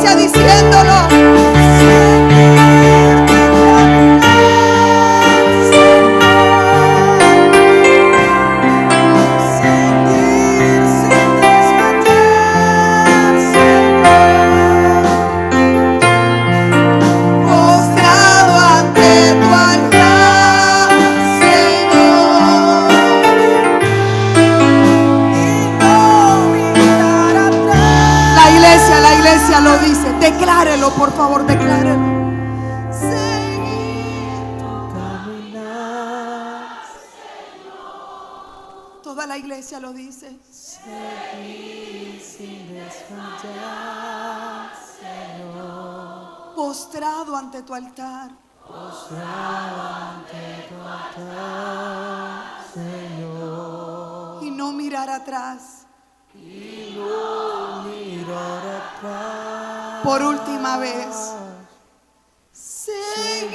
iglesia diciéndolo. Lo dice, declárelo, por favor, declárelo. Seguir tu caminar. Toda la iglesia lo dice. Seguir sin desmayar, Señor. Postrado ante tu altar. Postrado ante tu altar, Señor. Y no mirar atrás. Y no mirar atrás. Por última vez, seguir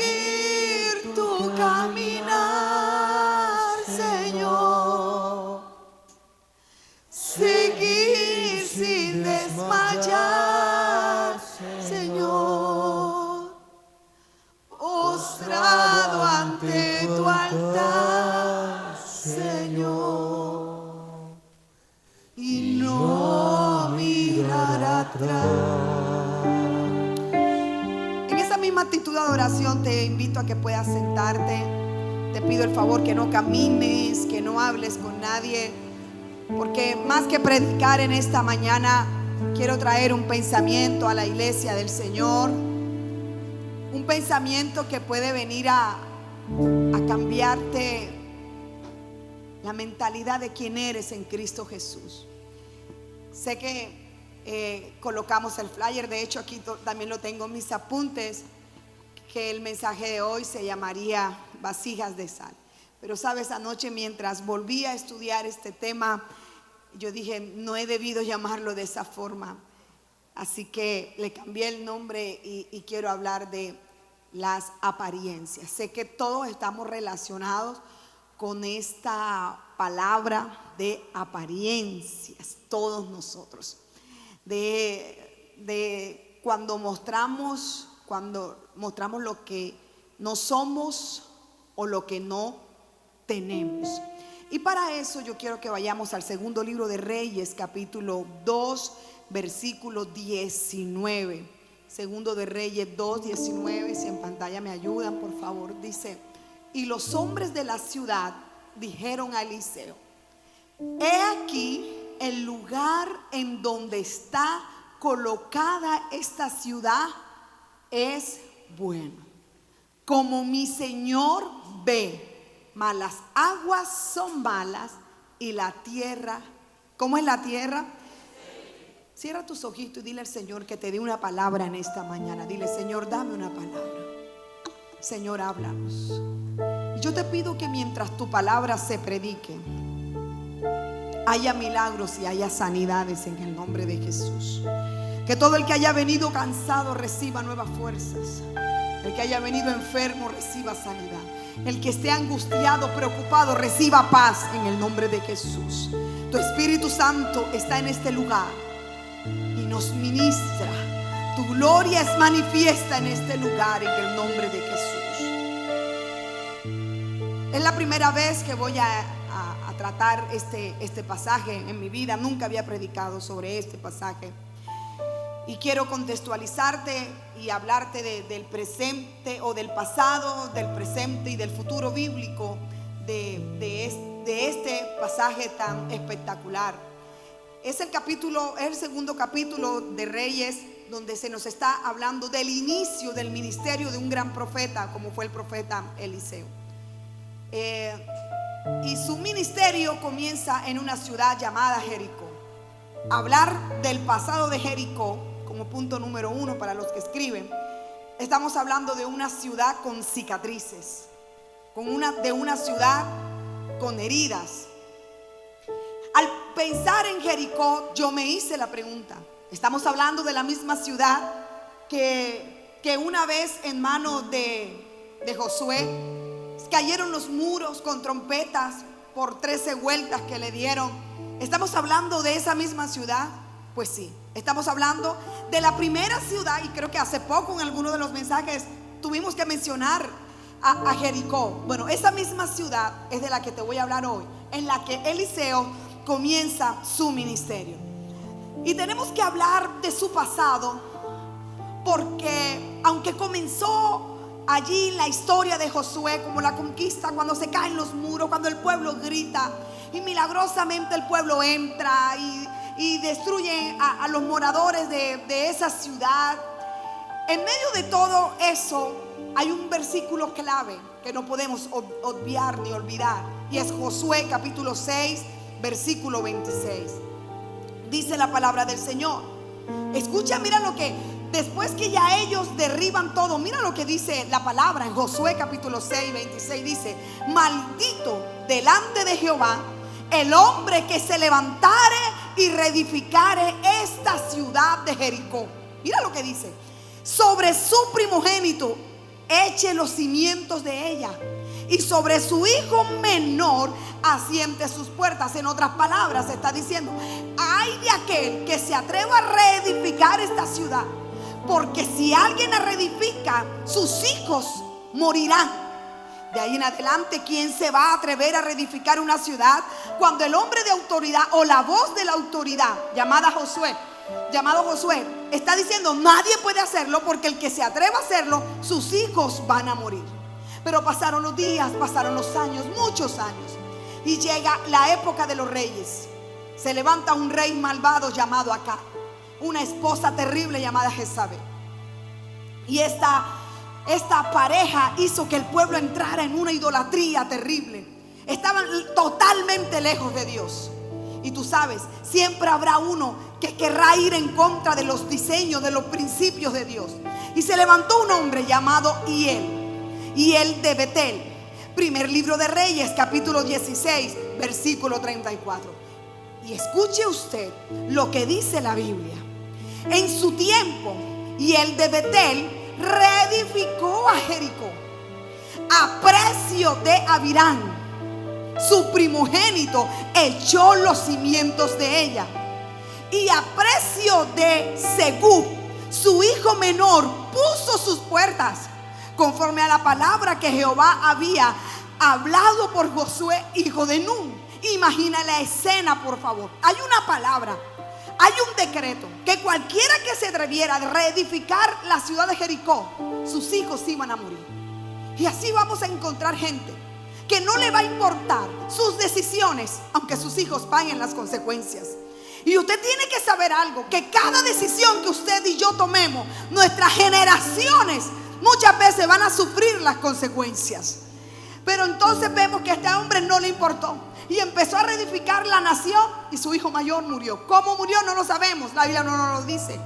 tu caminar, Señor. Seguir sin desmayar, Señor. Postrado ante tu altar, Señor. Y no mirar atrás. En esa misma actitud de adoración te invito a que puedas sentarte. Te pido el favor que no camines, que no hables con nadie, porque más que predicar en esta mañana, quiero traer un pensamiento a la iglesia del Señor. Un pensamiento que puede venir a cambiarte la mentalidad de quién eres en Cristo Jesús. Sé que colocamos el flyer, de hecho aquí también lo tengo en mis apuntes, que el mensaje de hoy se llamaría vasijas de sal. Pero sabes, anoche mientras volví a estudiar este tema, yo dije, no he debido llamarlo de esa forma, así que le cambié el nombre y quiero hablar de las apariencias. Sé que todos estamos relacionados con esta palabra de apariencias, todos nosotros, de cuando mostramos lo que no somos o lo que no tenemos. Y para eso yo quiero que vayamos al segundo libro de Reyes, capítulo 2, versículo 19. Segundo de Reyes 2, 19. Si en pantalla me ayudan, por favor. Dice: y los hombres de la ciudad dijeron a Eliseo: he aquí el lugar en donde está colocada esta ciudad es bueno, como mi Señor ve, mas las aguas son malas y la tierra, ¿cómo es la tierra? Cierra tus ojitos y dile al Señor que te dé una palabra en esta mañana. Dile: Señor, dame una palabra. Señor, háblanos. Y yo te pido que mientras tu palabra se predique, haya milagros y haya sanidades en el nombre de Jesús. Que todo el que haya venido cansado reciba nuevas fuerzas. El que haya venido enfermo reciba sanidad. El que esté angustiado, preocupado, reciba paz en el nombre de Jesús. Tu Espíritu Santo está en este lugar y nos ministra. Tu gloria es manifiesta en este lugar en el nombre de Jesús. Es la primera vez que voy a tratar este pasaje en mi vida. Nunca había predicado sobre este pasaje. Y quiero contextualizarte y hablarte del presente o del pasado, del presente y del futuro bíblico de este pasaje tan espectacular. Es el segundo capítulo de Reyes, donde se nos está hablando del inicio del ministerio de un gran profeta como fue el profeta Eliseo. Y su ministerio comienza en una ciudad llamada Jericó. Hablar del pasado de Jericó, como punto número 1 para los que escriben, estamos hablando de una ciudad con cicatrices, de una ciudad con heridas. Al pensar en Jericó, yo me hice la pregunta: estamos hablando de la misma ciudad que una vez en manos de Josué cayeron los muros con trompetas por 13 vueltas que le dieron. Estamos hablando de esa misma ciudad. Pues sí, estamos hablando de la primera ciudad, y creo que hace poco en alguno de los mensajes tuvimos que mencionar a Jericó. Bueno, esa misma ciudad es de la que te voy a hablar hoy, en la que Eliseo comienza su ministerio. Y tenemos que hablar de su pasado, porque aunque comenzó allí la historia de Josué como la conquista, cuando se caen los muros, cuando el pueblo grita y milagrosamente el pueblo entra y destruye a los moradores de esa ciudad, en medio de todo eso hay un versículo clave que no podemos obviar ni olvidar, y es Josué capítulo 6 versículo 26. Dice la palabra del Señor. Escucha, mira lo que, después que ya ellos derriban todo, mira lo que dice la palabra en Josué capítulo 6 26. Dice: maldito delante de Jehová el hombre que se levantare y reedificare esta ciudad de Jericó. Mira lo que dice: sobre su primogénito eche los cimientos de ella, y sobre su hijo menor asiente sus puertas. En otras palabras, está diciendo: ay de aquel que se atreva a reedificar esta ciudad, porque si alguien la reedifica, sus hijos morirán. De ahí en adelante, ¿quién se va a atrever a reedificar una ciudad cuando el hombre de autoridad o la voz de la autoridad llamado Josué está diciendo nadie puede hacerlo, porque el que se atreva a hacerlo, sus hijos van a morir? Pero pasaron los días, pasaron los años, muchos años, y llega la época de los reyes. Se levanta un rey malvado llamado Acab, una esposa terrible llamada Jezabel, y esta pareja hizo que el pueblo entrara en una idolatría terrible. Estaban totalmente lejos de Dios. Y tú sabes, siempre habrá uno que querrá ir en contra de los diseños, de los principios de Dios. Y se levantó un hombre llamado Hiel de Betel. Primer libro de Reyes, capítulo 16, versículo 34. Y escuche usted lo que dice la Biblia. En su tiempo, Hiel de Betel reedificó a Jericó a precio de Abirán, su primogénito echó los cimientos de ella, y a precio de Segub, su hijo menor, puso sus puertas, conforme a la palabra que Jehová había hablado por Josué, hijo de Nun. Imagina la escena, por favor. Hay una palabra, hay un decreto, que cualquiera que se atreviera a reedificar la ciudad de Jericó, sus hijos iban a morir. Y así vamos a encontrar gente que no le va a importar sus decisiones, aunque sus hijos paguen las consecuencias. Y usted tiene que saber algo, que cada decisión que usted y yo tomemos, nuestras generaciones muchas veces van a sufrir las consecuencias. Pero entonces vemos que a este hombre no le importó y empezó a reedificar la nación, y su hijo mayor murió. ¿Cómo murió? No lo sabemos, la Biblia no nos lo dice.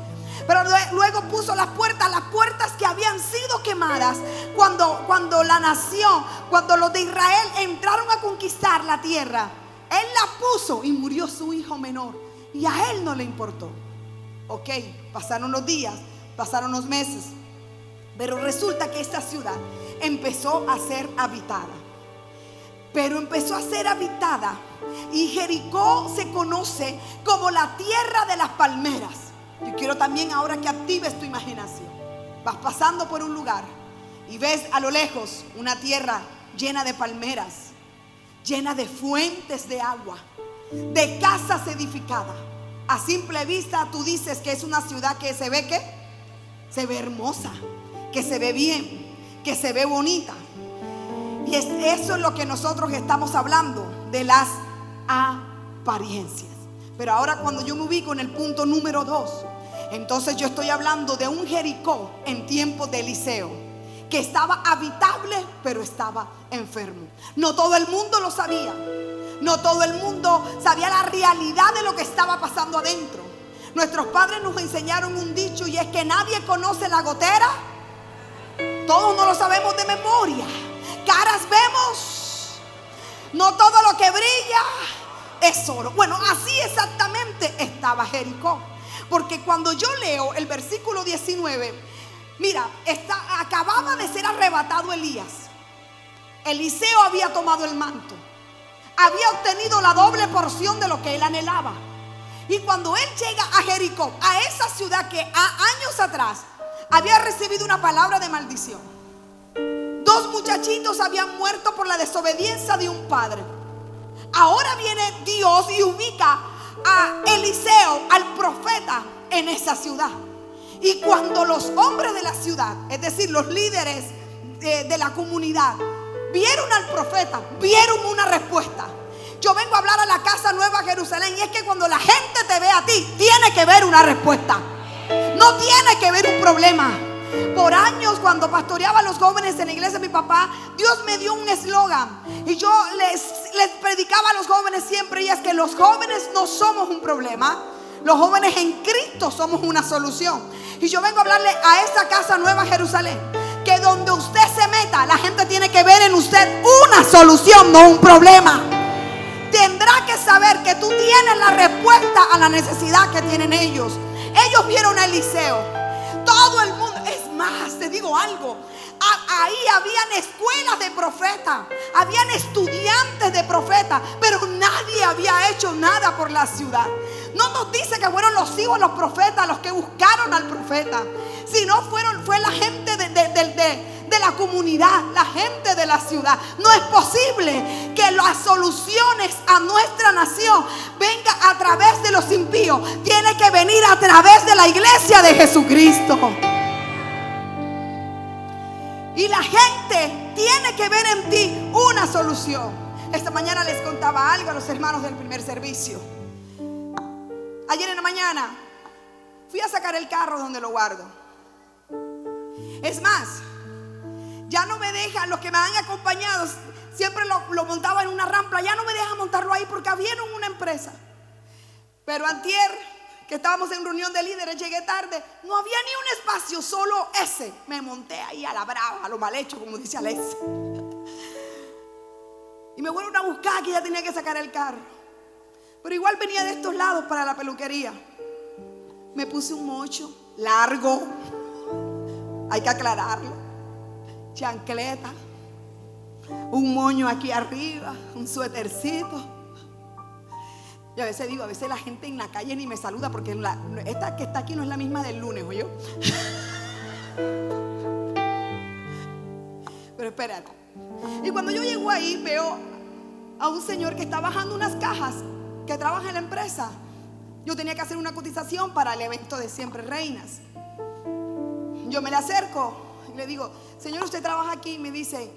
Pero luego puso las puertas que habían sido quemadas cuando la nación, cuando los de Israel entraron a conquistar la tierra. Él la puso y murió su hijo menor, y a él no le importó. Ok, pasaron los días, pasaron los meses, pero resulta que esta ciudad empezó a ser habitada. Pero empezó a ser habitada, y Jericó se conoce como la tierra de las palmeras. Yo quiero también ahora que actives tu imaginación. Vas pasando por un lugar y ves a lo lejos una tierra llena de palmeras, llena de fuentes de agua, de casas edificadas. A simple vista tú dices que es una ciudad que se ve, ¿qué? Se ve hermosa, que se ve bien, que se ve bonita. Y eso es lo que nosotros estamos hablando, de las apariencias. Pero ahora, cuando yo me ubico en el punto número 2, entonces yo estoy hablando de un Jericó en tiempos de Eliseo, que estaba habitable, pero estaba enfermo. No todo el mundo lo sabía. No todo el mundo sabía la realidad de lo que estaba pasando adentro. Nuestros padres nos enseñaron un dicho, y es que nadie conoce la gotera. Todos no lo sabemos de memoria. Caras vemos, no todo lo que brilla es oro. Bueno, así exactamente estaba Jericó. Porque cuando yo leo el versículo 19, mira, acababa de ser arrebatado Elías. Eliseo había tomado el manto, había obtenido la doble porción de lo que él anhelaba. Y cuando él llega a Jericó, a esa ciudad que años atrás había recibido una palabra de maldición, 2 muchachitos habían muerto por la desobediencia de un padre. Ahora viene Dios y ubica a Eliseo, al profeta, en esa ciudad. Y cuando los hombres de la ciudad, es decir, los líderes de la comunidad, vieron al profeta, vieron una respuesta. Yo vengo a hablar a la casa Nueva Jerusalén, y es que cuando la gente te ve a ti, tiene que ver una respuesta, no tiene que ver un problema. Por años, cuando pastoreaba a los jóvenes en la iglesia de mi papá, Dios me dio un eslogan, y yo les predicaba a los jóvenes siempre, y es que los jóvenes no somos un problema, los jóvenes en Cristo somos una solución. Y yo vengo a hablarle a esta casa Nueva Jerusalén, que donde usted se meta, la gente tiene que ver en usted una solución, no un problema. Tendrá que saber que tú tienes la respuesta a la necesidad que tienen ellos. Ellos vieron a Eliseo. Todo el mundo, es más, te digo algo, ahí habían escuelas de profetas, habían estudiantes de profetas, pero nadie había hecho nada por la ciudad. No nos dice que fueron los hijos de los profetas los que buscaron al profeta, sino fue la gente de la comunidad, la gente de la ciudad. No es posible que las soluciones a nuestra nación vengan a través de los impíos. Tiene que venir a través de la iglesia de Jesucristo. Y la gente tiene que ver en ti una solución. Esta mañana les contaba algo a los hermanos del primer servicio. Ayer en la mañana fui a sacar el carro donde lo guardo. Es más, ya no me dejan, los que me han acompañado, siempre lo montaba en una rampa, ya no me dejan montarlo ahí porque abrieron una empresa. Pero antier, que estábamos en reunión de líderes, llegué tarde, no había ni un espacio, solo ese. Me monté ahí a la brava, a lo mal hecho, como dice Alex. Y me fueron a buscar, que ya tenía que sacar el carro. Pero igual venía de estos lados para la peluquería. Me puse un mocho largo, hay que aclararlo, chancleta, un moño aquí arriba, un suétercito. Y a veces digo, a veces la gente en la calle ni me saluda, porque esta que está aquí no es la misma del lunes, ¿oyó? Pero espérate. Y cuando yo llego ahí, veo a un señor que está bajando unas cajas, que trabaja en la empresa. Yo tenía que hacer una cotización para el evento de Siempre Reinas. Yo me le acerco y le digo, señor, ¿usted trabaja aquí? Y me dice,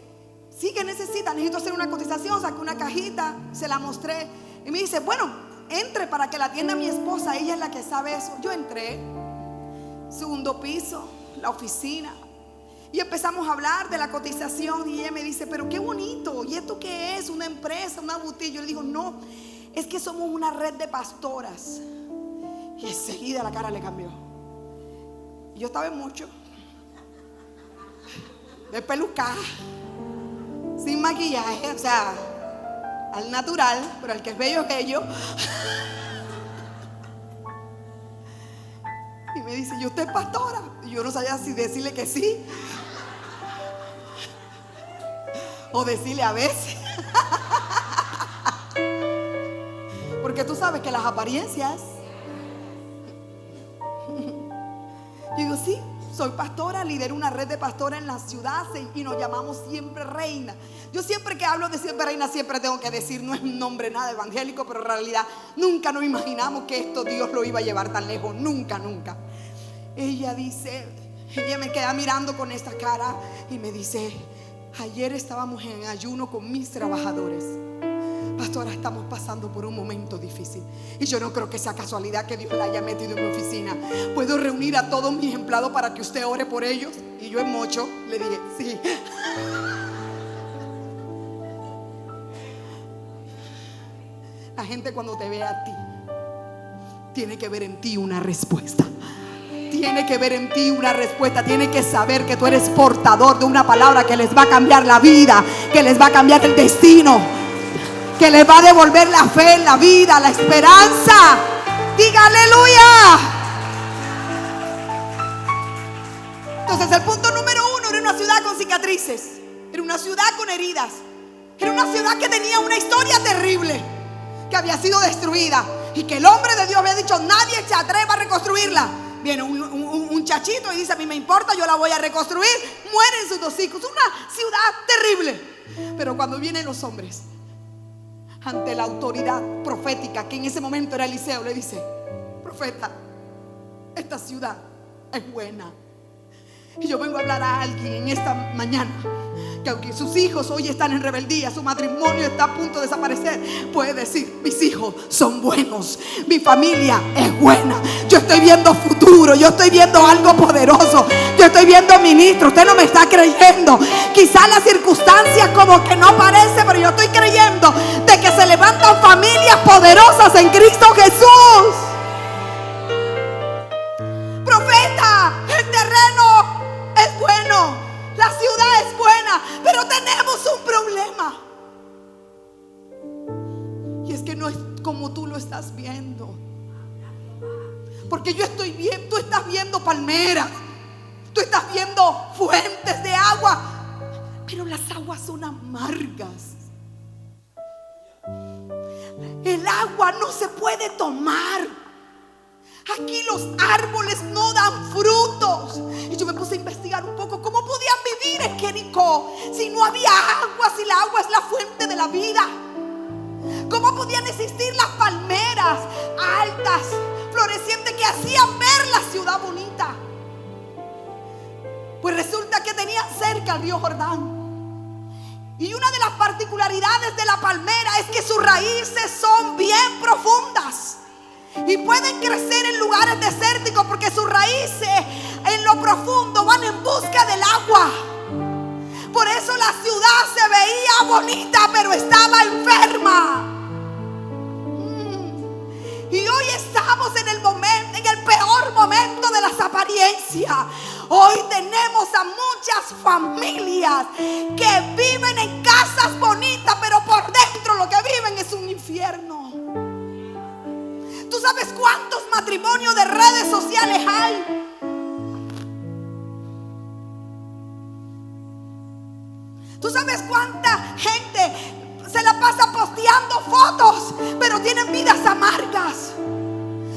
sí, ¿qué necesita? Necesito hacer una cotización. Saqué una cajita, se la mostré y me dice, bueno, entre para que la atienda mi esposa, ella es la que sabe eso. Yo entré, segundo piso, la oficina, y empezamos a hablar de la cotización. Y ella me dice, pero qué bonito, ¿y esto qué es? ¿Una empresa, una boutique? Yo le digo, no, es que somos una red de pastoras. Y enseguida la cara le cambió. Y yo estaba en mucho, de pelucada, sin maquillaje, o sea, al natural, pero el que es bello es bello. Y me dice, ¿y usted es pastora? Y yo no sabía si decirle que sí o decirle a veces. Porque tú sabes que las apariencias. Yo digo, sí, soy pastora, lidero una red de pastoras en la ciudad y nos llamamos Siempre Reina. Yo siempre que hablo de Siempre Reina, siempre tengo que decir, no es un nombre nada evangélico, pero en realidad nunca nos imaginamos que esto Dios lo iba a llevar tan lejos. Nunca, nunca. Ella dice, ella me queda mirando con esta cara y me dice, ayer estábamos en ayuno con mis trabajadores. Pastora, estamos pasando por un momento difícil y yo no creo que sea casualidad que Dios la haya metido en mi oficina. ¿Puedo reunir a todos mis empleados para que usted ore por ellos? Y yo en mocho le dije, sí. La gente cuando te ve a ti tiene que ver en ti una respuesta. Tiene que ver en ti una respuesta. Tiene que saber que tú eres portador de una palabra que les va a cambiar la vida, que les va a cambiar el destino, que les va a devolver la fe, la vida, la esperanza. Diga aleluya. Entonces el punto número 1, era una ciudad con cicatrices, era una ciudad con heridas, era una ciudad que tenía una historia terrible, que había sido destruida. y que el hombre de Dios había dicho: nadie se atreva a reconstruirla. Viene un chachito y dice: a mí me importa, yo la voy a reconstruir. Mueren sus 2 hijos. Una ciudad terrible. Pero cuando vienen los hombres ante la autoridad profética, que en ese momento era Eliseo, le dice: profeta, esta ciudad es buena. Y yo vengo a hablar a alguien en esta mañana que aunque sus hijos hoy están en rebeldía, su matrimonio está a punto de desaparecer, puede decir: mis hijos son buenos, mi familia es buena, yo estoy viendo futuro, yo estoy viendo algo poderoso, yo estoy viendo ministro. Usted no me está creyendo, quizás las circunstancias como que no parece, pero yo estoy creyendo de que se levantan familias poderosas en Cristo Jesús. Profeta, el terreno es bueno, la ciudad es buena, pero tenemos un problema. Y es que no es como tú lo estás viendo. Porque yo estoy viendo, tú estás viendo palmeras, tú estás viendo fuentes de agua, pero las aguas son amargas. El agua no se puede tomar. Aquí los árboles no dan frutos. Y yo me puse a investigar un poco cómo podían vivir en Jericó si no había agua, si la agua es la fuente de la vida. ¿Cómo podían existir las palmeras altas, florecientes, que hacían ver la ciudad bonita? Pues resulta que tenían cerca el río Jordán. Y una de las particularidades de la palmera es que sus raíces son bien profundas y pueden crecer en lugares desérticos, porque sus raíces en lo profundo van en busca del agua. Por eso la ciudad se veía bonita, pero estaba enferma. Y hoy estamos en el momento, en el peor momento de las apariencias. Hoy tenemos a muchas familias que viven en casas bonitas, pero por dentro lo que viven es un infierno. ¿Tú sabes cuántos matrimonios de redes sociales hay? ¿Tú sabes cuánta gente se la pasa posteando fotos, pero tienen vidas amargas,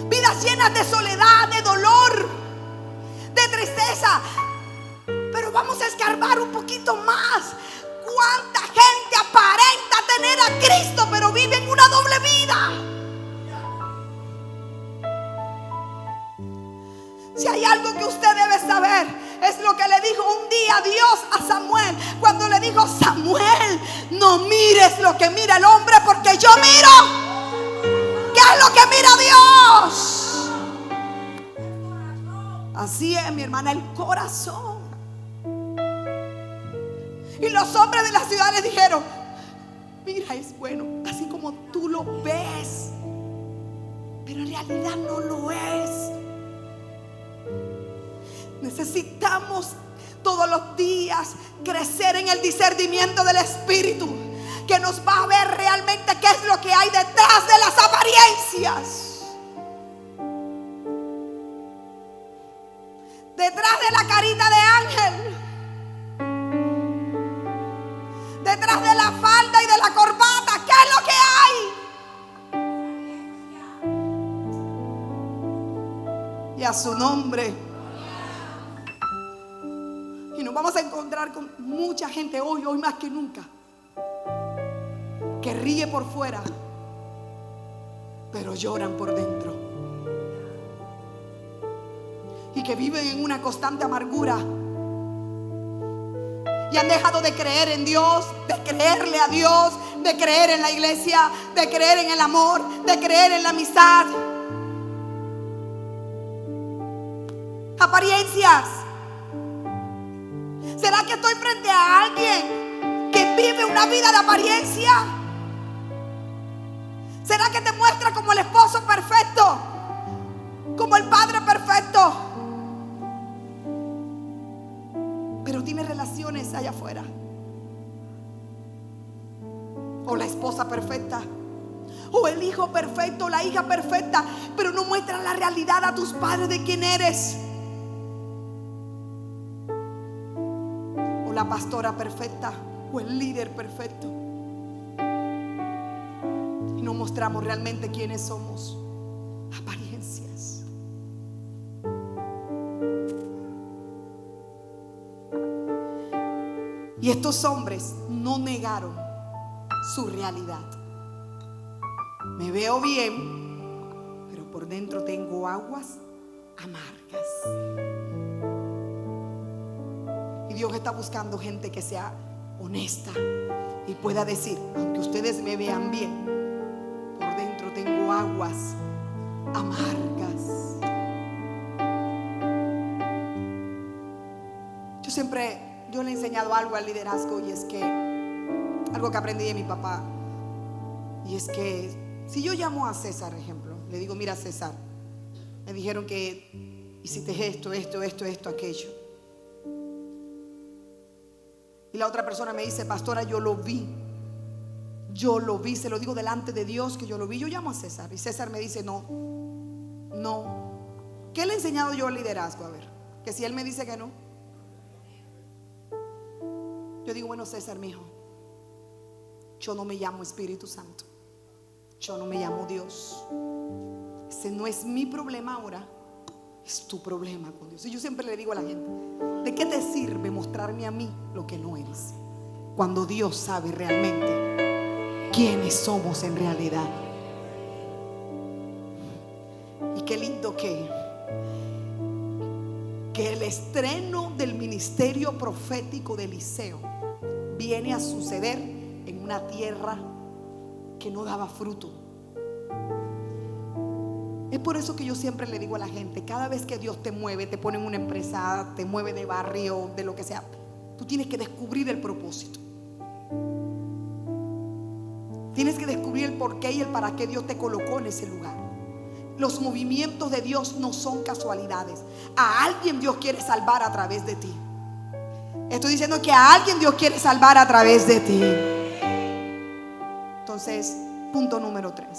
vidas llenas de soledad, de dolor, de tristeza? Pero vamos a escarbar un poquito más. ¿Cuánta gente aparenta tener a Cristo, pero vive en una doble vida? Si hay algo que usted debe saber, es lo que le dijo un día Dios a Samuel, cuando le dijo: Samuel, no mires lo que mira el hombre, porque yo miro. ¿Qué es lo que mira Dios? Así es, mi hermana, el corazón. Y los hombres de la ciudad le dijeron: mira, es bueno, así como tú lo ves, pero en realidad no lo es. Necesitamos todos los días crecer en el discernimiento del Espíritu, que nos va a ver realmente qué es lo que hay detrás de las apariencias, detrás de la carita de ángel, detrás de la falda y de la corbata. ¿Qué es lo que hay? Y a su nombre. Y nos vamos a encontrar con mucha gente hoy más que nunca, que ríe por fuera, pero lloran por dentro, y que viven en una constante amargura, y han dejado de creer en Dios, de creerle a Dios, de creer en la iglesia, de creer en el amor, de creer en la amistad. Apariencias. ¿Será que estoy frente a alguien que vive una vida de apariencia? ¿Será que te muestra como el esposo perfecto, como el padre perfecto, pero tiene relaciones allá afuera? O la esposa perfecta, o el hijo perfecto, o la hija perfecta, pero no muestra la realidad a tus padres de quién eres. O la pastora perfecta, o el líder perfecto, y no mostramos realmente quiénes somos. apariencias. Y estos hombres no negaron su realidad. Me veo bien, pero por dentro tengo aguas amargas. Y Dios está buscando gente que sea honesta y pueda decir: aunque ustedes me vean bien, por dentro tengo aguas amargas. Yo le he enseñado algo al liderazgo, y es que algo que aprendí de mi papá, y es que si yo llamo a César, ejemplo, le digo: mira, César, me dijeron que hiciste esto, aquello. Y la otra persona me dice: pastora, yo lo vi, se lo digo delante de Dios que yo lo vi. Yo llamo a César y César me dice: no. ¿Qué le he enseñado yo al liderazgo? A ver, que si él me dice que no, yo digo: bueno, César, mijo, yo no me llamo Espíritu Santo, yo no me llamo Dios. Ese no es mi problema ahora, es tu problema con Dios. Y yo siempre le digo a la gente: ¿de qué te sirve mostrarme a mí lo que no eres, cuando Dios sabe realmente quiénes somos en realidad? Y qué lindo que el estreno del ministerio profético de Eliseo viene a suceder en una tierra que no daba fruto. Es por eso que yo siempre le digo a la gente: cada vez que Dios te mueve, te pone en una empresa, te mueve de barrio, de lo que sea, tú tienes que descubrir el propósito. Tienes que descubrir el porqué y el para qué Dios te colocó en ese lugar. Los movimientos de Dios no son casualidades. A alguien Dios quiere salvar a través de ti. Estoy diciendo que a alguien Dios quiere salvar a través de ti. Entonces, punto número 3.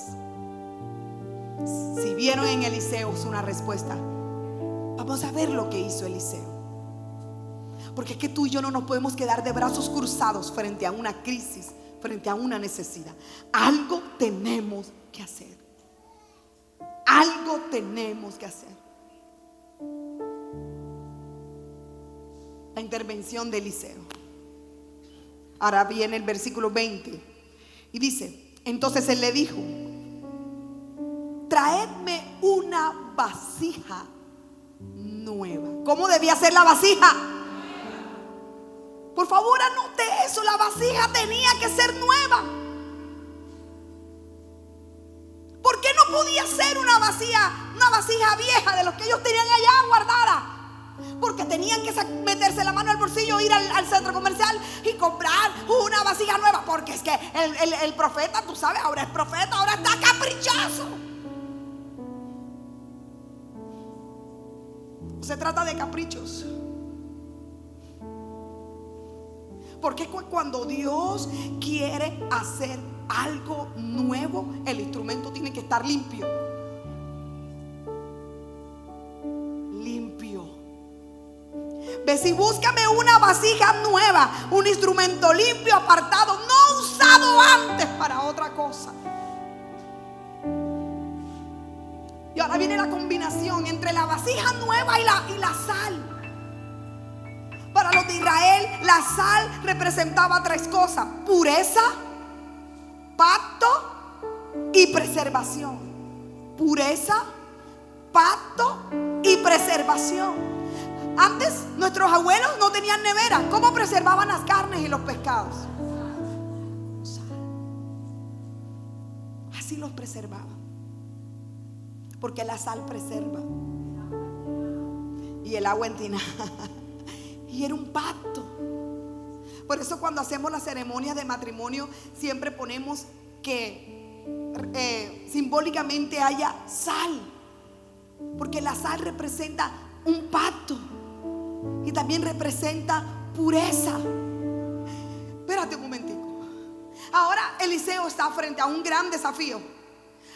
Si vieron en Eliseo es una respuesta, vamos a ver lo que hizo Eliseo. Porque es que tú y yo no nos podemos quedar de brazos cruzados frente a una crisis, frente a una necesidad. Algo tenemos que hacer. Algo tenemos que hacer. La intervención de Eliseo. Ahora viene el versículo 20 y dice: entonces él le dijo: traedme una vasija nueva. ¿Cómo debía ser la vasija? Por favor, anote eso. La vasija tenía que ser nueva. ¿Por qué no podía ser una vasija vieja de los que ellos tenían allá guardada? Porque tenían que meterse la mano al bolsillo, ir al centro comercial y comprar una vasija nueva. Porque es que el profeta, tú sabes, ahora es profeta, ahora está caprichoso. Se trata de caprichos. Porque cuando Dios quiere hacer algo nuevo, el instrumento tiene que estar limpio. Limpio. Ve, si búscame una vasija nueva, un instrumento limpio, apartado, no usado antes para otra cosa. Y ahora viene la combinación entre la vasija nueva y la sal. Para los de Israel, la sal representaba 3 cosas: pureza, pacto y preservación. Pureza, pacto y preservación. Antes nuestros abuelos no tenían nevera. ¿Cómo preservaban las carnes y los pescados? Sal. Así los preservaban. Porque la sal preserva y el agua entina. Y era un pacto. Por eso cuando hacemos las ceremonias de matrimonio siempre ponemos que simbólicamente haya sal, porque la sal representa un pacto y también representa pureza. Espérate un momentico. Ahora Eliseo está frente a un gran desafío.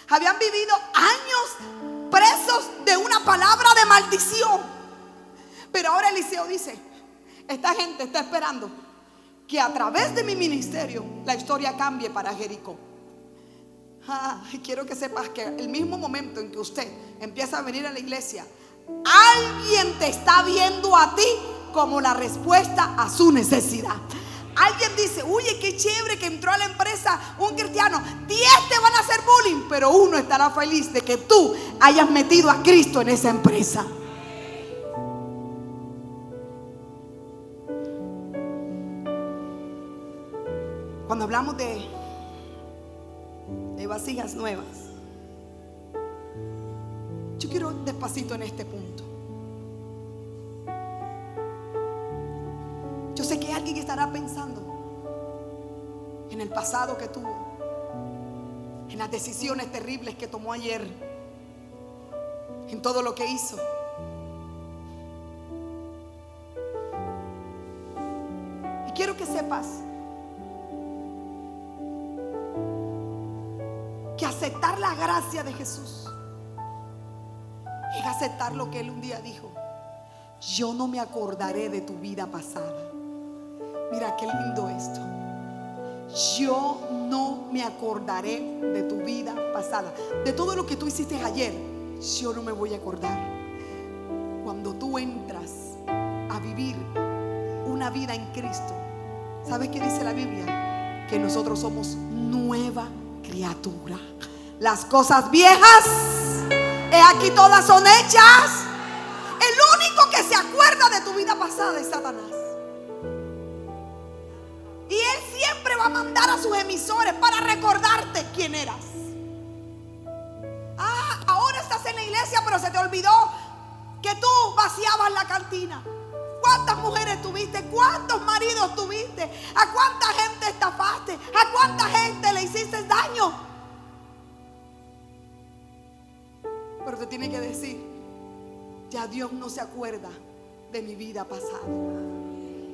Habían vivido años presos de una palabra de maldición, pero ahora Eliseo dice: esta gente está esperando que a través de mi ministerio la historia cambie para Jericó. Quiero que sepas que el mismo momento en que usted empieza a venir a la iglesia, alguien te está viendo a ti como la respuesta a su necesidad. Alguien dice: oye, qué chévere que entró a la empresa un cristiano. 10 te van a hacer bullying, pero uno estará feliz de que tú hayas metido a Cristo en esa empresa. Cuando hablamos de vasijas nuevas, yo quiero despacito en este punto. Yo sé que alguien estará pensando en el pasado que tuvo, en las decisiones terribles que tomó ayer, en todo lo que hizo. Y quiero que sepas que aceptar la gracia de Jesús es aceptar lo que Él un día dijo: yo no me acordaré de tu vida pasada. Mira qué lindo esto. Yo no me acordaré de tu vida pasada. De todo lo que tú hiciste ayer, yo no me voy a acordar. Cuando tú entras a vivir una vida en Cristo, ¿sabes qué dice la Biblia? Que nosotros somos nueva criatura. Las cosas viejas, he aquí todas son hechas. El único que se acuerda de tu vida pasada es Satanás. Y él siempre va a mandar a sus emisores para recordarte quién eras. Ahora estás en la iglesia, pero se te olvidó que tú vaciabas la cantina. ¿Cuántas mujeres tuviste? ¿Cuántos maridos tuviste? ¿A cuánta gente estafaste? ¿A cuánta gente le hiciste daño? Pero te tiene que decir: ya Dios no se acuerda de mi vida pasada,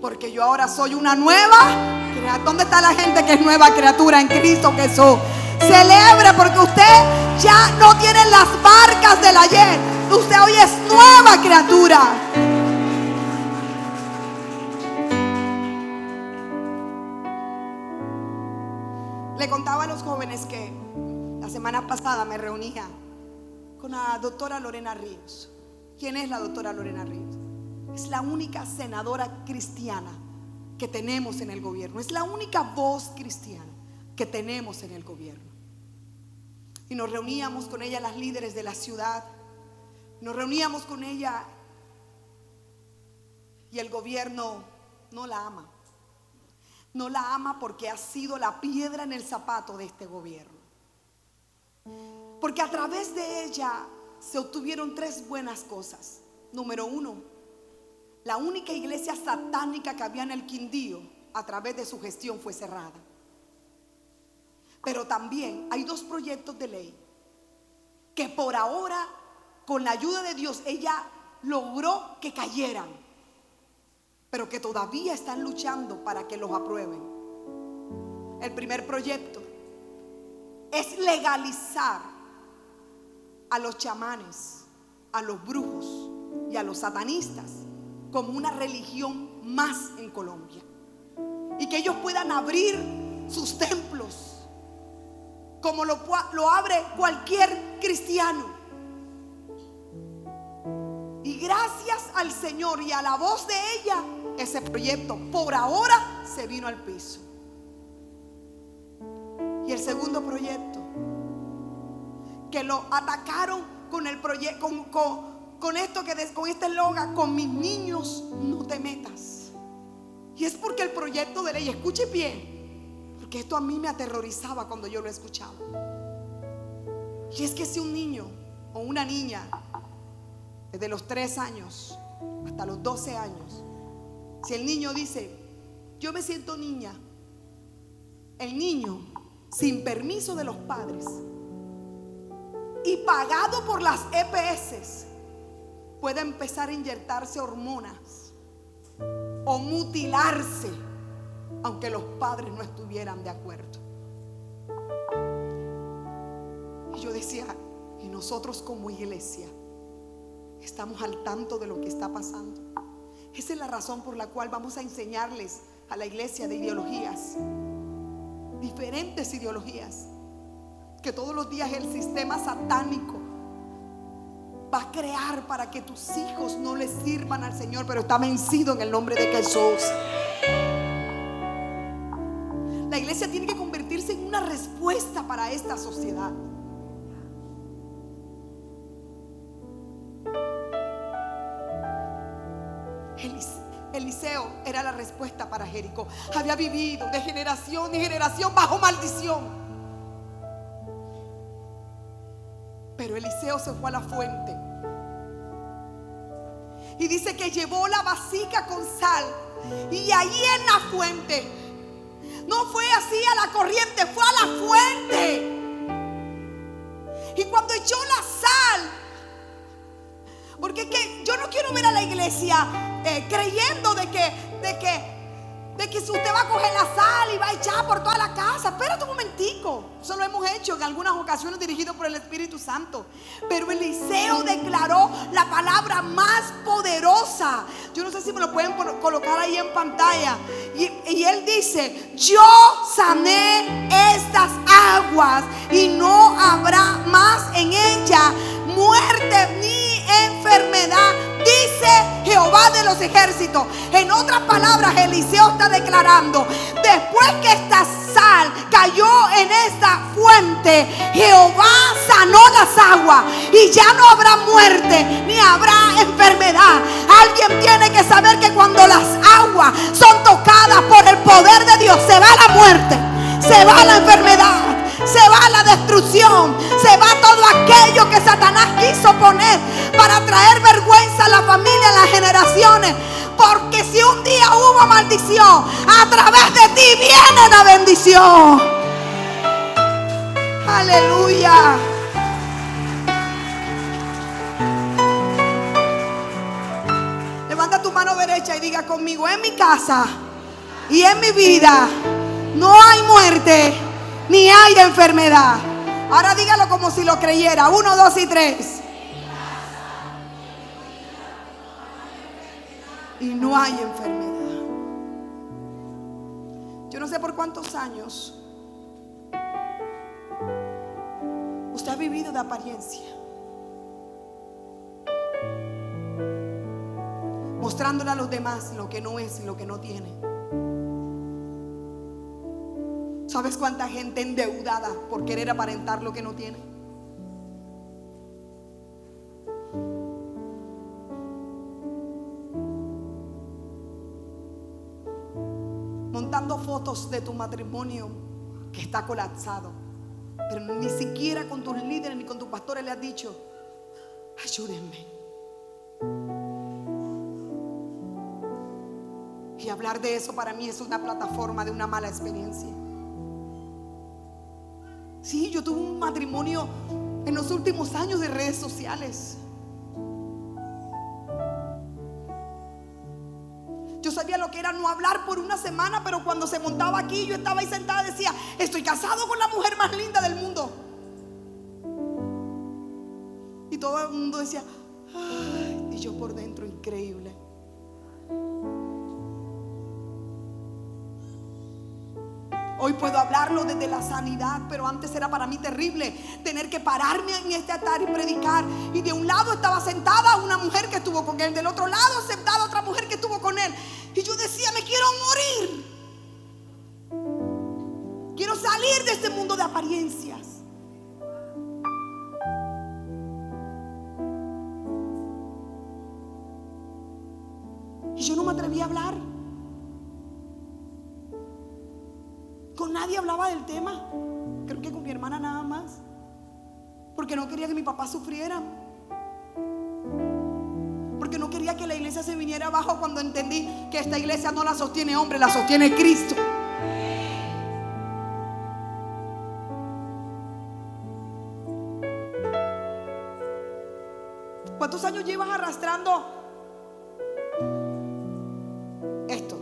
porque yo ahora soy una nueva criatura. ¿Dónde está la gente que es nueva criatura en Cristo Jesús? Celebre, porque usted ya no tiene las marcas del ayer. Usted hoy es nueva criatura. Le contaba a los jóvenes que la semana pasada me reunía con la doctora Lorena Ríos. ¿Quién es la doctora Lorena Ríos? Es la única senadora cristiana que tenemos en el gobierno. Es la única voz cristiana que tenemos en el gobierno. Y nos reuníamos con ella las líderes de la ciudad. Nos reuníamos con ella y el gobierno no la ama. No la ama porque ha sido la piedra en el zapato de este gobierno. Porque a través de ella se obtuvieron 3 buenas cosas. Número 1, la única iglesia satánica que había en el Quindío, a través de su gestión, fue cerrada. Pero también hay 2 proyectos de ley que por ahora, con la ayuda de Dios, ella logró que cayeran, pero que todavía están luchando para que los aprueben. El primer proyecto es legalizar a los chamanes, a los brujos y a los satanistas como una religión más en Colombia, y que ellos puedan abrir sus templos como lo abre cualquier cristiano. Y gracias al Señor y a la voz de ella, ese proyecto por ahora se vino al piso. Y el segundo proyecto, que lo atacaron con el proyecto, con esto con este eslogan: con mis niños no te metas. Y es porque el proyecto de ley, escuche bien, porque esto a mí me aterrorizaba cuando yo lo escuchaba. Y es que si un niño o una niña desde los 3 años hasta los 12 años, si el niño dice: yo me siento niña, el niño, sin permiso de los padres y pagado por las EPS, puede empezar a inyectarse hormonas o mutilarse, aunque los padres no estuvieran de acuerdo. Y yo decía: y nosotros como iglesia estamos al tanto de lo que está pasando. Esa es la razón por la cual vamos a enseñarles a la iglesia de ideologías, diferentes ideologías, que todos los días el sistema satánico va a crear para que tus hijos no le sirvan al Señor, pero está vencido en el nombre de Jesús. La iglesia tiene que convertirse en una respuesta para esta sociedad. Eliseo era la respuesta para Jericó. Había vivido de generación en generación bajo maldición, pero Eliseo se fue a la fuente y dice que llevó la vasija con sal, y ahí en la fuente, no fue así a la corriente, fue a la fuente. Y cuando echó la sal, porque es que yo no quiero ver a la iglesia creyendo de que si usted va a coger la sal y va a echar por toda la casa. Espérate un momentico. Eso lo hemos hecho en algunas ocasiones dirigidos por el Espíritu Santo. Pero Eliseo declaró la palabra más poderosa. Yo no sé si me lo pueden colocar ahí en pantalla. Y él dice: yo sané estas aguas y no habrá más en ella muerte ni enfermedad, dice Jehová de los ejércitos. En otras palabras, Eliseo está declarando: después que esta sal cayó en esta fuente, Jehová sanó las aguas y ya no habrá muerte ni habrá enfermedad. Alguien tiene que saber que cuando las aguas son tocadas por el poder de Dios, se va la muerte, se va la enfermedad, se va la destrucción, se va todo aquello que Satanás quiso poner para traer vergüenza a la familia, a las generaciones. Porque si un día hubo maldición, a través de ti viene la bendición. Aleluya. Levanta tu mano derecha y diga conmigo: en mi casa y en mi vida no hay muerte ni hay enfermedad. Ahora dígalo como si lo creyera. 1, 2 y 3. Y no hay enfermedad. Yo no sé por cuántos años usted ha vivido de apariencia, mostrándole a los demás lo que no es y lo que no tiene. ¿Sabes cuánta gente endeudada por querer aparentar lo que no tiene? Montando fotos de tu matrimonio que está colapsado, pero ni siquiera con tus líderes ni con tus pastores le has dicho: ayúdenme. Y hablar de eso para mí es una plataforma de una mala experiencia. Sí, yo tuve un matrimonio en los últimos años de redes sociales. Yo sabía lo que era no hablar por una semana, pero cuando se montaba aquí, yo estaba ahí sentada y decía: estoy casado con la mujer más linda del mundo. Y todo el mundo decía: ay, y yo por dentro, increíble. Hoy puedo hablarlo desde la sanidad, pero antes era para mí terrible tener que pararme en este altar y predicar. Y de un lado estaba sentada una mujer que estuvo con él, del otro lado sentada otra mujer que estuvo con él. Y yo decía: me quiero morir. Quiero salir de este mundo de apariencias. Y yo no me atreví a hablar. Con nadie hablaba del tema. Creo que con mi hermana nada más, porque no quería que mi papá sufriera, porque no quería que la iglesia se viniera abajo, cuando entendí que esta iglesia no la sostiene hombre, la sostiene Cristo. ¿Cuántos años llevas arrastrando esto?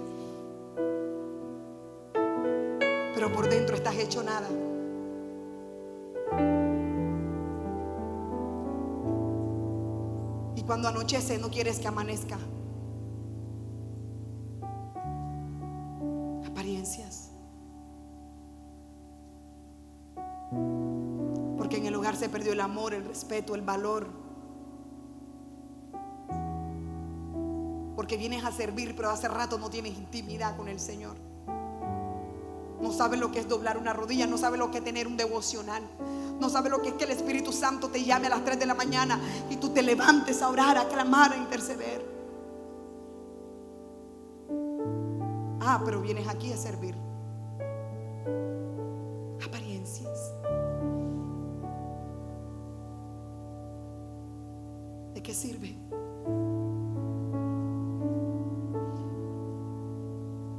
Pero por dentro estás hecho nada. Y cuando anochece no quieres que amanezca. Apariencias. se perdió el amor, el respeto, el valor. Porque vienes a servir, pero hace rato no tienes intimidad con el Señor. No sabes lo que es doblar una rodilla, no sabes lo que es tener un devocional, no sabes lo que es que el Espíritu Santo te llame a las 3 de la mañana y tú te levantes a orar, a clamar, a interceder. Pero vienes aquí a servir. Apariencias. ¿De qué sirve?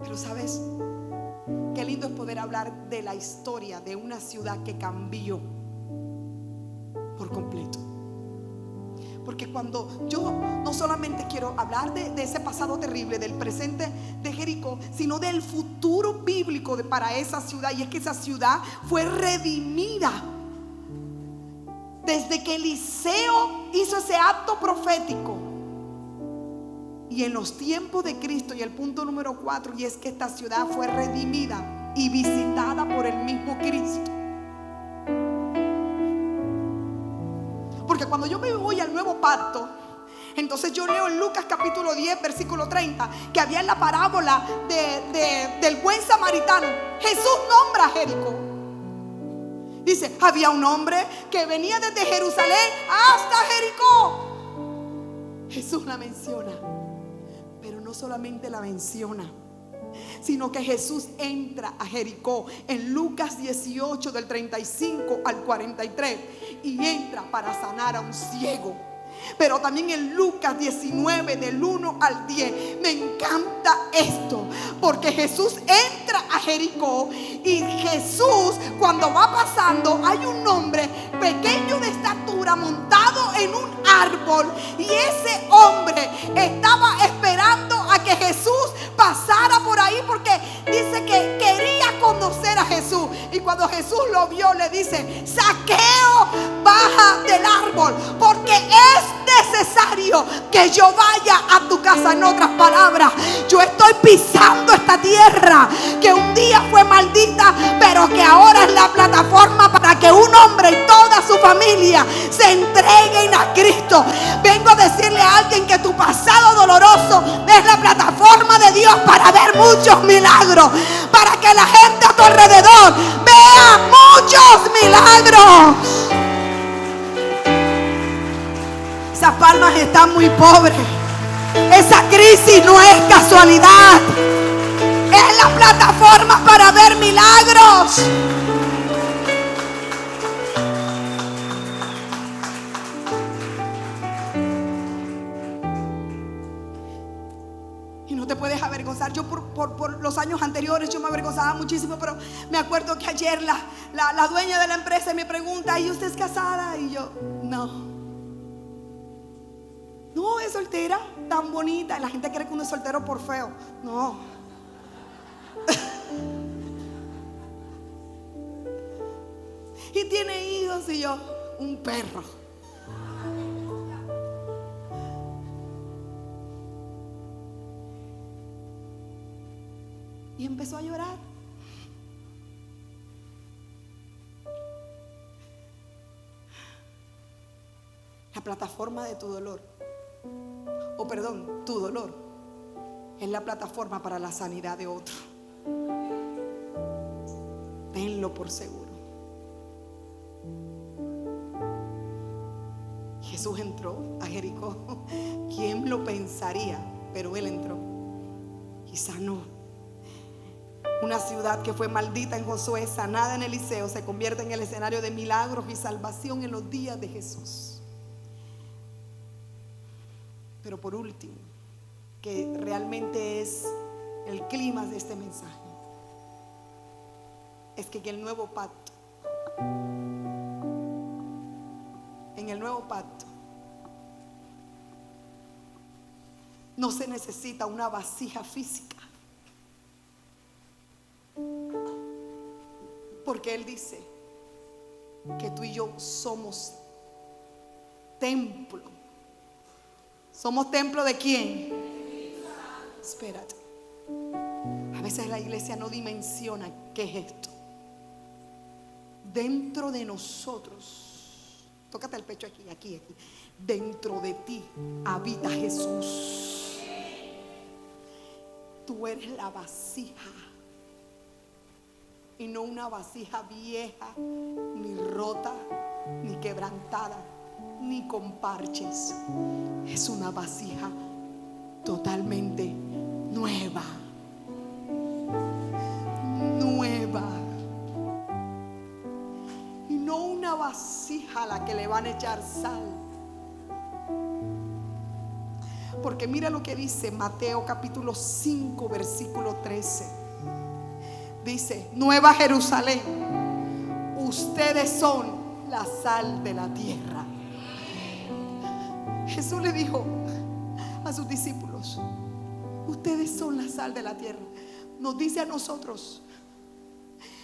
Pero sabes, qué lindo es poder hablar de la historia de una ciudad que cambió por completo. Porque cuando yo no solamente quiero hablar de ese pasado terrible, del presente de Jericó, sino del futuro bíblico para esa ciudad. Y es que esa ciudad fue redimida desde que Eliseo hizo ese acto profético. Y en los tiempos de Cristo, y el punto número 4, y es que esta ciudad fue redimida y visitada por el mismo Cristo. Porque cuando yo me voy al nuevo pacto, entonces yo leo en Lucas capítulo 10 versículo 30 que había en la parábola del buen samaritano. Jesús nombra a Jericó. Dice, había un hombre que venía desde Jerusalén hasta Jericó. Jesús la menciona. Pero no solamente la menciona, sino que Jesús entra a Jericó en Lucas 18 del 35 al 43 y entra para sanar a un ciego. Pero también en Lucas 19 del 1 al 10 me encanta esto, porque Jesús entra a Jericó y Jesús, cuando va pasando, hay un hombre pequeño de estatura montado en un árbol, y ese hombre estaba esperando a que Jesús pasara por ahí, porque dice que quería conocer a Jesús. Y cuando Jesús lo vio, le dice: Zaqueo, baja del árbol, porque es necesario que yo vaya a tu casa. En otras palabras, yo estoy pisando esta tierra que un día fue maldita, pero que ahora es la plataforma para que un hombre y toda su familia se entreguen a Cristo. Vengo a decirle a alguien que tu pasado doloroso es la plataforma de Dios para ver muchos milagros, para que la gente a tu alrededor vea muchos milagros. Esas palmas están muy pobres. Esa crisis no es casualidad, es la plataforma para ver milagros. Y no te puedes avergonzar. Yo por los años anteriores yo me avergonzaba muchísimo, pero me acuerdo que ayer la dueña de la empresa me pregunta: ¿y usted es casada? Y yo, no, es soltera, tan bonita. Y la gente cree que uno es soltero por feo. No. Y tiene hijos. Y yo, un perro. Y empezó a llorar. La plataforma de tu dolor, tu dolor es la plataforma para la sanidad de otro. Tenlo por seguro. Jesús entró a Jericó. ¿Quién lo pensaría? Pero Él entró y sanó. Una ciudad que fue maldita en Josué, sanada en Eliseo, se convierte en el escenario de milagros y salvación en los días de Jesús. Pero por último, que realmente es el clima de este mensaje, es que en el nuevo pacto, no se necesita una vasija física, porque Él dice que tú y yo somos templo. ¿Somos templo de quién? Espérate. A veces la iglesia no dimensiona qué es esto. Dentro de nosotros tócate el pecho aquí, aquí, aquí. Dentro de ti habita Jesús. Tú eres la vasija, y no una vasija vieja, ni rota, ni quebrantada, ni con parches. Es una vasija totalmente nueva. Nueva. Y no una vasija a la que le van a echar sal. Porque mira lo que dice Mateo capítulo 5 versículo 13. Dice: Nueva Jerusalén, ustedes son la sal de la tierra. Jesús le dijo a sus discípulos: ustedes son la sal de la tierra. Nos dice a nosotros: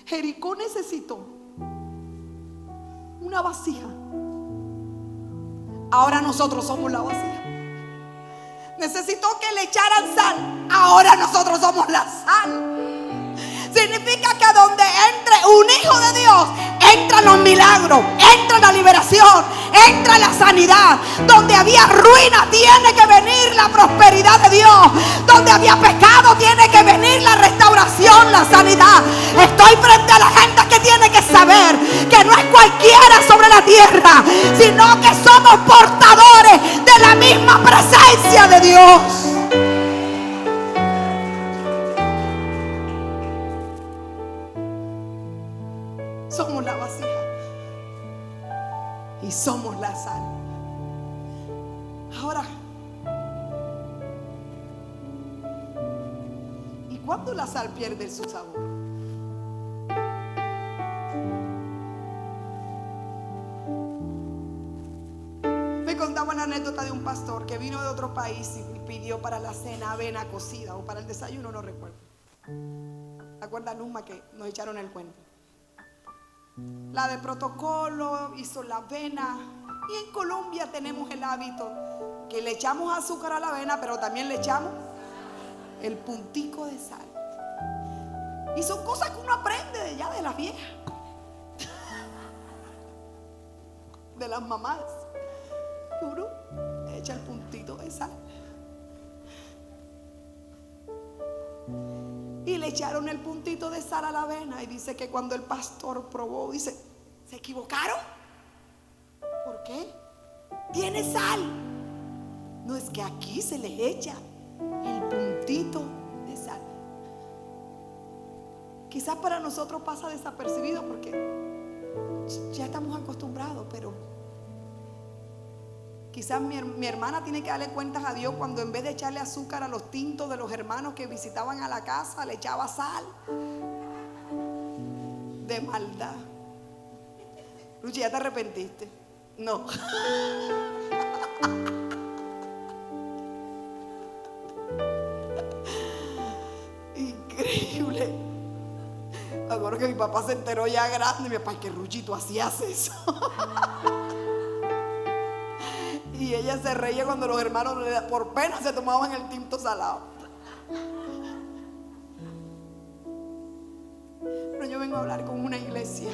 Jericó necesitó una vasija. Ahora nosotros somos la vasija. Necesitó que le echaran sal. Ahora nosotros somos la sal. Significa que donde entre un hijo de Dios, entran los milagros, entra la liberación, entra la sanidad. Donde había ruina, tiene que venir la prosperidad de Dios. Donde había pecado, tiene que venir la restauración, la sanidad. Estoy frente a la gente que tiene que saber que no es cualquiera sobre la tierra, sino que somos portadores de la misma presencia de Dios. Somos la vasija y somos la sal. Ahora, ¿y cuándo la sal pierde su sabor? Me contaba una anécdota de un pastor que vino de otro país y pidió para la cena avena cocida, o para el desayuno, no recuerdo. ¿Te acuerdas, Numa, que nos echaron el cuento? La de protocolo, hizo la avena. Y en Colombia tenemos el hábito que le echamos azúcar a la avena, pero también le echamos el puntico de sal. Y son cosas que uno aprende de ya de las viejas, de las mamás. Uno echa el puntito de sal. Y le echaron el puntito de sal a la avena. Y dice que cuando el pastor probó, dice: ¿se equivocaron? ¿Por qué? Tiene sal. No, es que aquí se le echa el puntito de sal. Quizás para nosotros pasa desapercibido porque ya estamos acostumbrados, pero quizás mi hermana tiene que darle cuentas a Dios cuando en vez de echarle azúcar a los tintos de los hermanos que visitaban a la casa, le echaba sal. De maldad. Luchi, ¿ya te arrepentiste? No. Increíble. Ahora que mi papá se enteró ya grande, mi papá: ¿qué, Ruchi, tú hacías eso? Y ella se reía cuando los hermanos por pena se tomaban el tinto salado. Pero yo vengo a hablar con una iglesia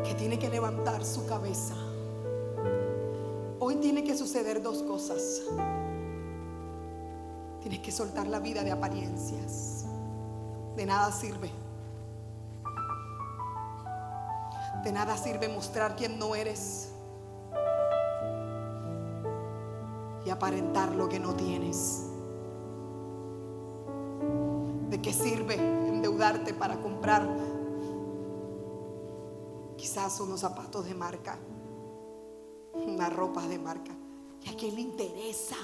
que tiene que levantar su cabeza. Hoy tiene que suceder dos cosas. Tienes que soltar la vida de apariencias. De nada sirve. De nada sirve mostrar quién no eres y aparentar lo que no tienes. ¿De qué sirve endeudarte para comprar quizás unos zapatos de marca, unas ropas de marca? ¿Y a quién le interesa?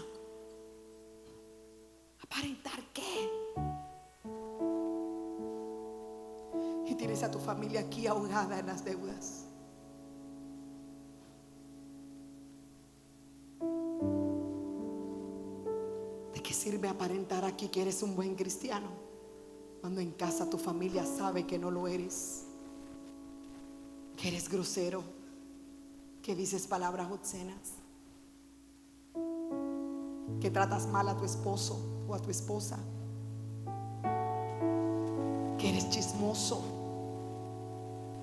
¿Aparentar qué? Y tienes a tu familia aquí ahogada en las deudas. ¿De qué sirve aparentar aquí que eres un buen cristiano cuando en casa tu familia sabe que no lo eres? Que eres grosero, que dices palabras obscenas, que tratas mal a tu esposo o a tu esposa, que eres chismoso,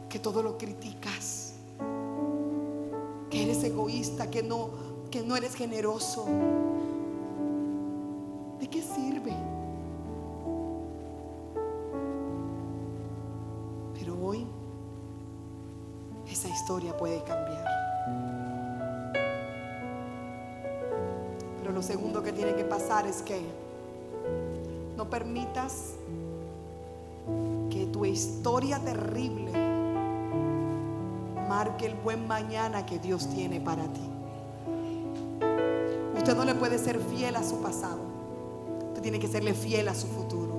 que todo lo criticas. que eres egoísta, que no eres generoso, ¿de qué sirve? Pero hoy esa historia puede cambiar. Pero lo segundo que tiene que pasar es que no permitas que tu historia terrible marque el buen mañana que Dios tiene para ti. Usted no le puede ser fiel a su pasado. Usted tiene que serle fiel a su futuro.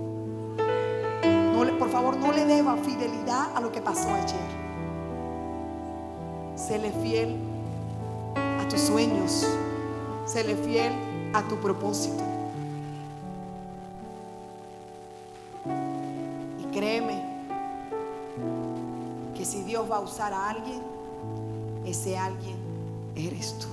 Por favor, no le deba fidelidad a lo que pasó ayer. Séle fiel a tus sueños. Séle fiel a tu propósito. Y créeme que si Dios va a usar a alguien, ese alguien eres tú.